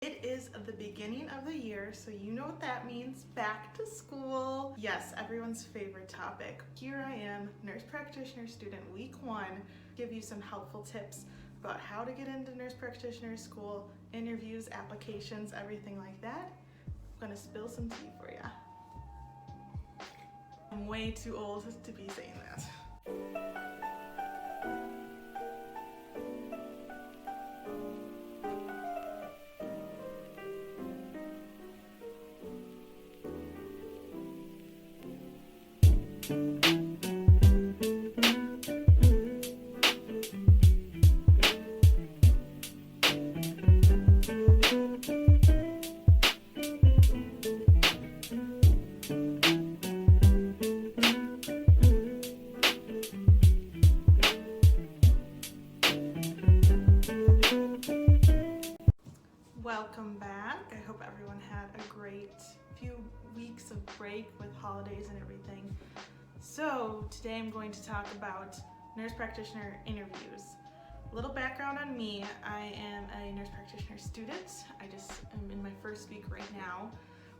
It is the beginning of the year, so you know what that means, back to school. Yes, everyone's favorite topic. Here I am, nurse practitioner student week 1, give you some helpful tips about how to get into nurse practitioner school, interviews, applications, everything like that. I'm gonna spill some tea for ya. I'm way too old to be saying that. Welcome back. I hope everyone had a great few weeks of break with holidays and everything. So today I'm going to talk about nurse practitioner interviews. A little background on me, I am a nurse practitioner student. I just am in my first week right now.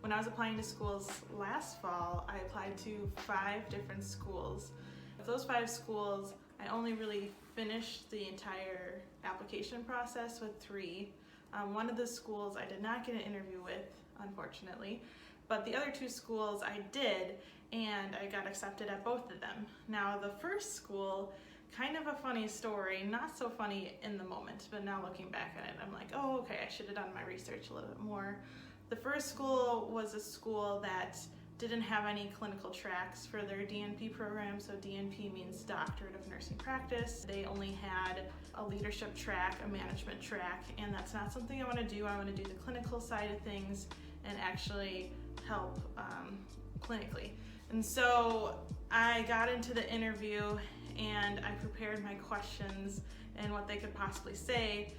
When I was applying to schools last fall, I applied to 5 different schools. Of those 5 schools, I only really finished the entire application process with 3. One of the schools I did not get an interview with, unfortunately, but the other 2 schools I did, and I got accepted at both of them. Now the first school, kind of a funny story, not so funny in the moment, but now looking back at it, I'm like, oh, okay, I should have done my research a little bit more. The first school was a school that didn't have any clinical tracks for their DNP program, so DNP means Doctorate of Nursing Practice. They only had a leadership track, a management track, and that's not something I want to do. I want to do the clinical side of things and actually help clinically. And so I got into the interview and I prepared my questions and what they could possibly say,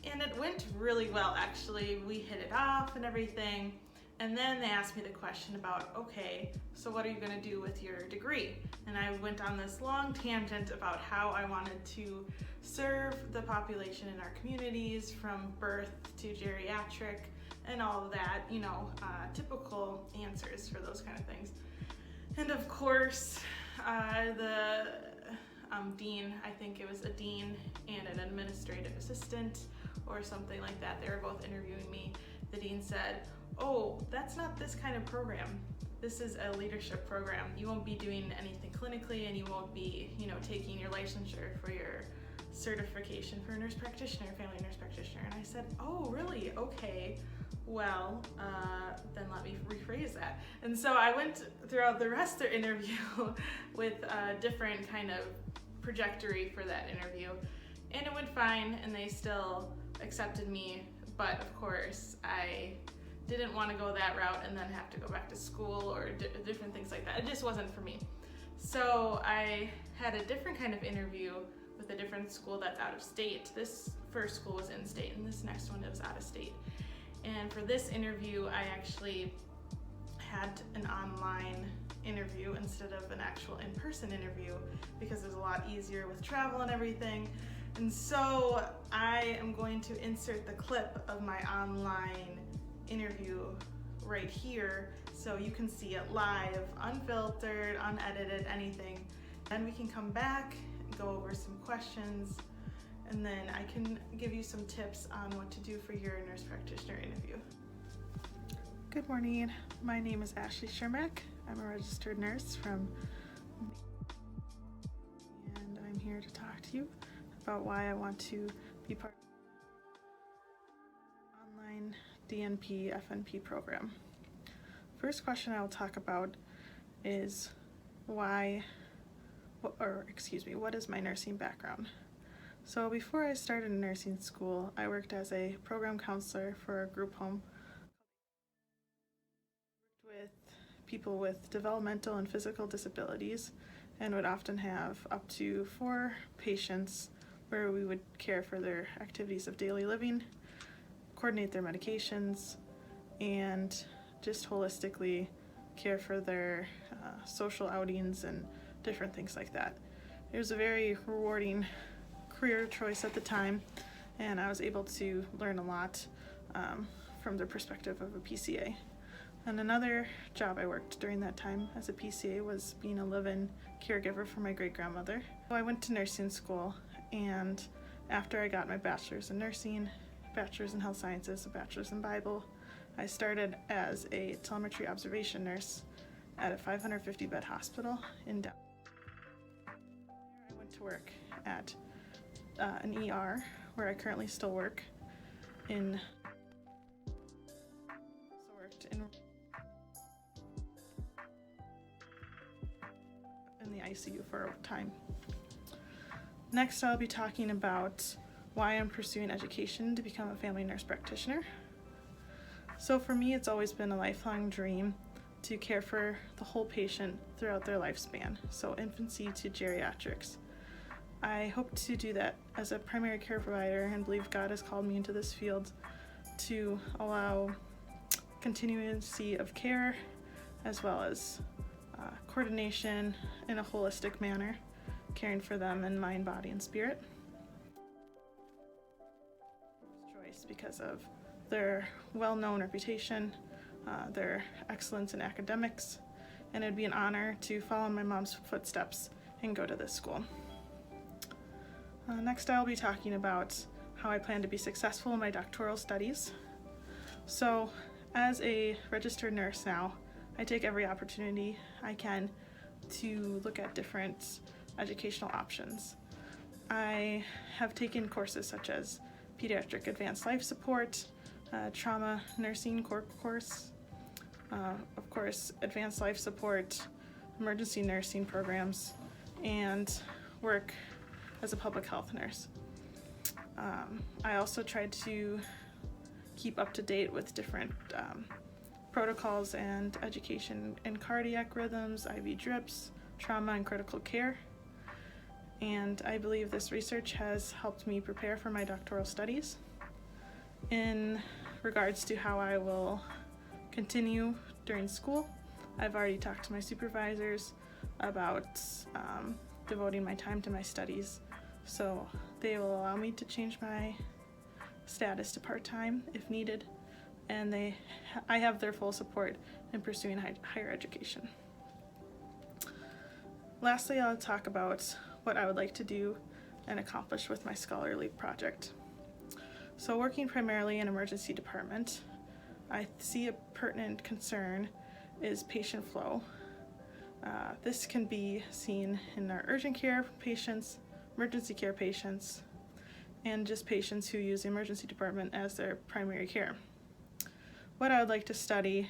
and it went really well actually. We hit it off and everything. And then they asked me the question about, okay, so what are you going to do with your degree? And I went on this long tangent about how I wanted to serve the population in our communities from birth to geriatric and all of that, you know, typical answers for those kind of things. And of course, the dean, I think it was a dean and an administrative assistant or something like that, they were both interviewing me. The dean said, oh, that's not this kind of program. This is a leadership program. You won't be doing anything clinically and you won't be, you know, taking your licensure for your certification for a nurse practitioner, family nurse practitioner. And I said, oh, really? Okay. Well, then let me rephrase that. And so I went throughout the rest of the interview with a different kind of trajectory for that interview. And it went fine and they still accepted me. But of course, I didn't want to go that route and then have to go back to school or different things like that. It just wasn't for me. So I had a different kind of interview with a different school that's out of state. This first school was in state and this next one was out of state. And for this interview, I actually had an online interview instead of an actual in-person interview because it was a lot easier with travel and everything. And so I am going to insert the clip of my online interview right here so you can see it live, unfiltered, unedited, anything. Then we can come back, go over some questions, and then I can give you some tips on what to do for your nurse practitioner interview. Good morning, my name is Ashley Shermack. I'm a registered nurse and I'm here to talk to you about why I want to be part of the online DNP FNP program. First question I will talk about is what is my nursing background? So before I started nursing school, I worked as a program counselor for a group home. I worked with people with developmental and physical disabilities and would often have up to 4 patients where we would care for their activities of daily living, coordinate their medications, and just holistically care for their social outings and different things like that. It was a very rewarding career choice at the time, and I was able to learn a lot from the perspective of a PCA. And another job I worked during that time as a PCA was being a live-in caregiver for my great-grandmother. So I went to nursing school, and after I got my bachelor's in nursing, bachelor's in health sciences, a bachelor's in Bible, I started as a telemetry observation nurse at a 550-bed hospital in Denver. I went to work at an ER where I currently still work in the ICU for a time. Next, I'll be talking about why I'm pursuing education to become a family nurse practitioner. So for me, it's always been a lifelong dream to care for the whole patient throughout their lifespan, so infancy to geriatrics. I hope to do that as a primary care provider and believe God has called me into this field to allow continuity of care as well as coordination in a holistic manner, caring for them in mind, body, and spirit. Choice because of their well-known reputation, their excellence in academics, and it'd be an honor to follow in my mom's footsteps and go to this school. Next, I'll be talking about how I plan to be successful in my doctoral studies. So, as a registered nurse now, I take every opportunity I can to look at different educational options. I have taken courses such as Pediatric Advanced Life Support, Trauma Nursing course, of course, Advanced Life Support, Emergency Nursing programs, and work as a public health nurse. I also tried to keep up to date with different protocols and education in cardiac rhythms, IV drips, trauma, and critical care. And I believe this research has helped me prepare for my doctoral studies. In regards to how I will continue during school, I've already talked to my supervisors about devoting my time to my studies, so they will allow me to change my status to part-time if needed, and I have their full support in pursuing higher education. Lastly, I'll talk about what I would like to do and accomplish with my scholarly project. So working primarily in emergency department, I see a pertinent concern is patient flow. This can be seen in our urgent care patients, emergency care patients, and just patients who use the emergency department as their primary care. What I would like to study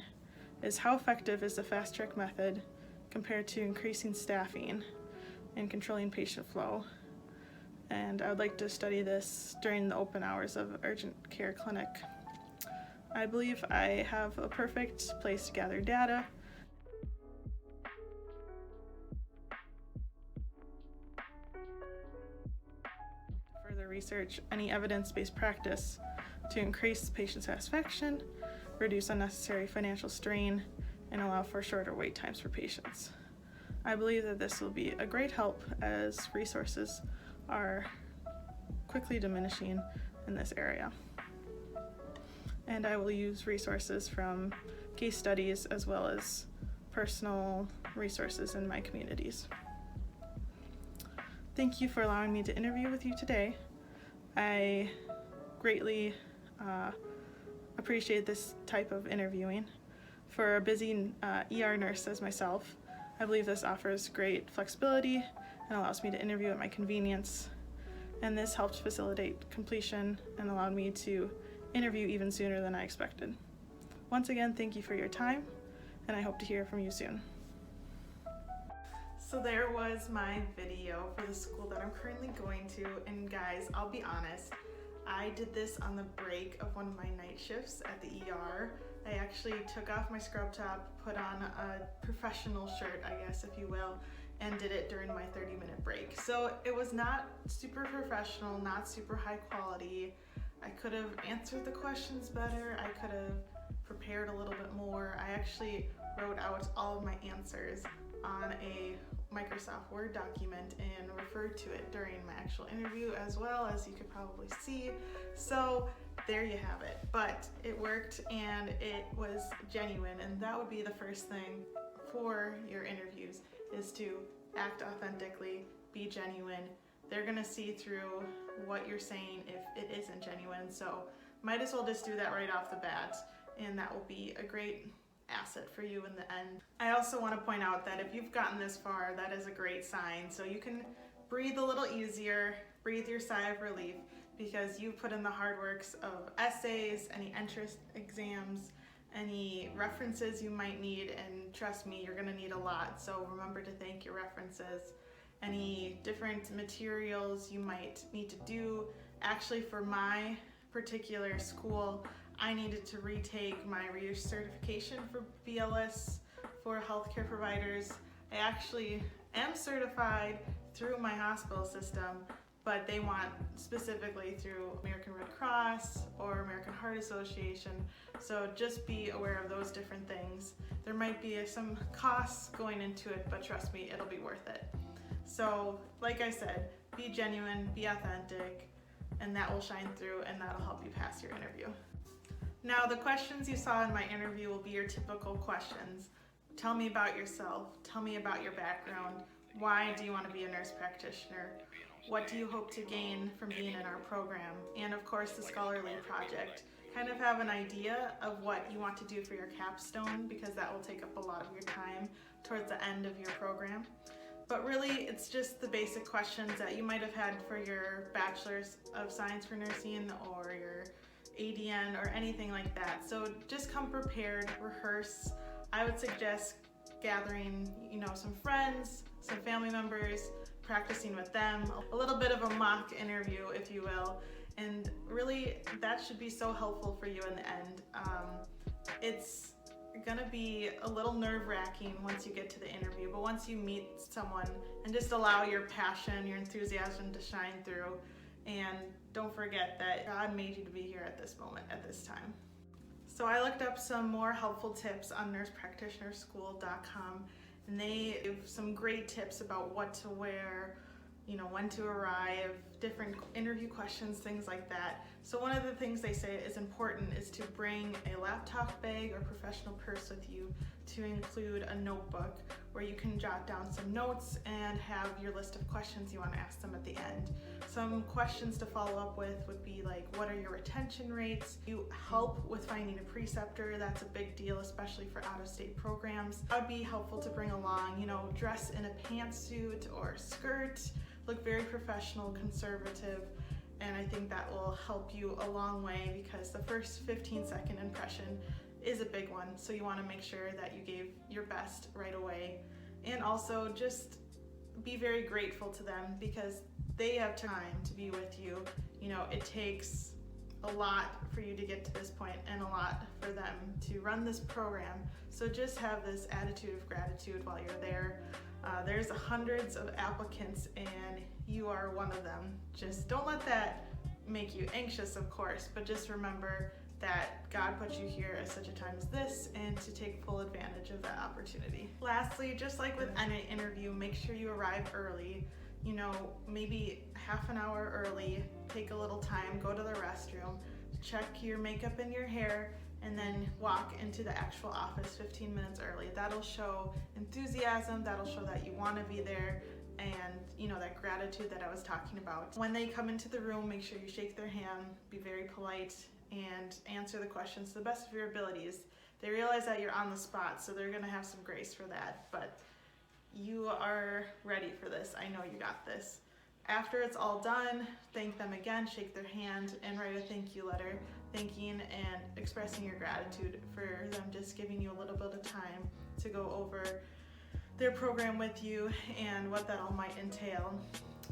is how effective is the fast track method compared to increasing staffing and controlling patient flow. And I would like to study this during the open hours of urgent care clinic. I believe I have a perfect place to gather data further research any evidence-based practice to increase patient satisfaction, reduce unnecessary financial strain, and allow for shorter wait times for patients. I believe that this will be a great help as resources are quickly diminishing in this area. And I will use resources from case studies as well as personal resources in my communities. Thank you for allowing me to interview with you today. I greatly appreciate this type of interviewing. For a busy ER nurse as myself, I believe this offers great flexibility and allows me to interview at my convenience. And this helped facilitate completion and allowed me to interview even sooner than I expected. Once again, thank you for your time, and I hope to hear from you soon. So there was my video for the school that I'm currently going to, and guys, I'll be honest, I did this on the break of one of my night shifts at the ER. I actually took off my scrub top, put on a professional shirt, I guess, if you will, and did it during my 30-minute break. So it was not super professional, not super high quality. I could have answered the questions better. I could have prepared a little bit more. I actually wrote out all of my answers on a Microsoft Word document and referred to it during my actual interview, as well as you could probably see. So there you have it. But it worked and it was genuine, and that would be the first thing for your interviews, is to act authentically, be genuine. They're gonna see through what you're saying if it isn't genuine, so might as well just do that right off the bat, and that will be a great asset for you in the end. I also want to point out that if you've gotten this far, that is a great sign, so you can breathe a little easier, breathe your sigh of relief, because you've put in the hard works of essays, any entrance exams, any references you might need, and trust me, you're gonna need a lot, so remember to thank your references. Any different materials you might need to do. Actually, for my particular school, I needed to retake my recertification for BLS for healthcare providers. I actually am certified through my hospital system, but they want specifically through American Red Cross or American Heart Association, so just be aware of those different things. There might be some costs going into it, but trust me, it'll be worth it. So, like I said, be genuine, be authentic, and that will shine through, and that'll help you pass your interview. Now, the questions you saw in my interview will be your typical questions. Tell me about yourself, tell me about your background, why do you want to be a nurse practitioner, what do you hope to gain from being in our program, and of course the scholarly project. Kind of have an idea of what you want to do for your capstone, because that will take up a lot of your time towards the end of your program. But really, it's just the basic questions that you might have had for your Bachelor's of Science for Nursing or your ADN or anything like that. So just come prepared, rehearse. I would suggest gathering, some friends, some family members, practicing with them, a little bit of a mock interview, if you will. And really, that should be so helpful for you in the end. It's gonna be a little nerve-wracking once you get to the interview, but once you meet someone, and just allow your passion, your enthusiasm to shine through, and don't forget that God made you to be here at this moment, at this time. So I looked up some more helpful tips on nursepractitionerschool.com, and they give some great tips about what to wear, when to arrive, different interview questions, things like that. So one of the things they say is important is to bring a laptop bag or professional purse with you, to include a notebook where you can jot down some notes and have your list of questions you want to ask them at the end. Some questions to follow up with would be like, what are your retention rates? You help with finding a preceptor. That's a big deal, especially for out-of-state programs. That would be helpful to bring along, dress in a pantsuit or skirt, look very professional, conservative, and I think that will help you a long way, because the first 15-second impression is a big one, so you want to make sure that you gave your best right away. And also just be very grateful to them, because they have time to be with you. It takes a lot for you to get to this point and a lot for them to run this program, so just have this attitude of gratitude while you're there. There's hundreds of applicants and you are one of them. Just don't let that make you anxious, of course, but just remember that God put you here at such a time as this, and to take full advantage of that opportunity. Lastly, just like with any interview, make sure you arrive early. Maybe half an hour early, take a little time, go to the restroom, check your makeup and your hair, and then walk into the actual office 15 minutes early. That'll show enthusiasm, that'll show that you want to be there, and that gratitude that I was talking about. When they come into the room, make sure you shake their hand, be very polite, and answer the questions to the best of your abilities. They realize that you're on the spot, so they're gonna have some grace for that, but you are ready for this. I know you got this. After it's all done, thank them again, shake their hand, and write a thank you letter, thanking and expressing your gratitude for them just giving you a little bit of time to go over their program with you and what that all might entail.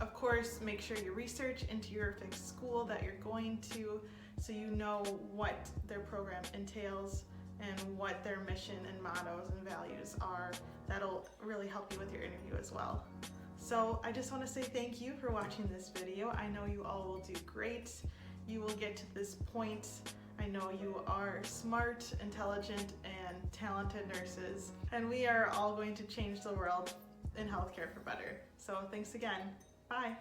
Of course, make sure you research into your fixed school that you're going to, so you know what their program entails and what their mission and mottos and values are. That'll really help you with your interview as well. So I just want to say thank you for watching this video. I know you all will do great. You will get to this point. I know you are smart, intelligent, and talented nurses, and we are all going to change the world in healthcare for better. So thanks again. Bye.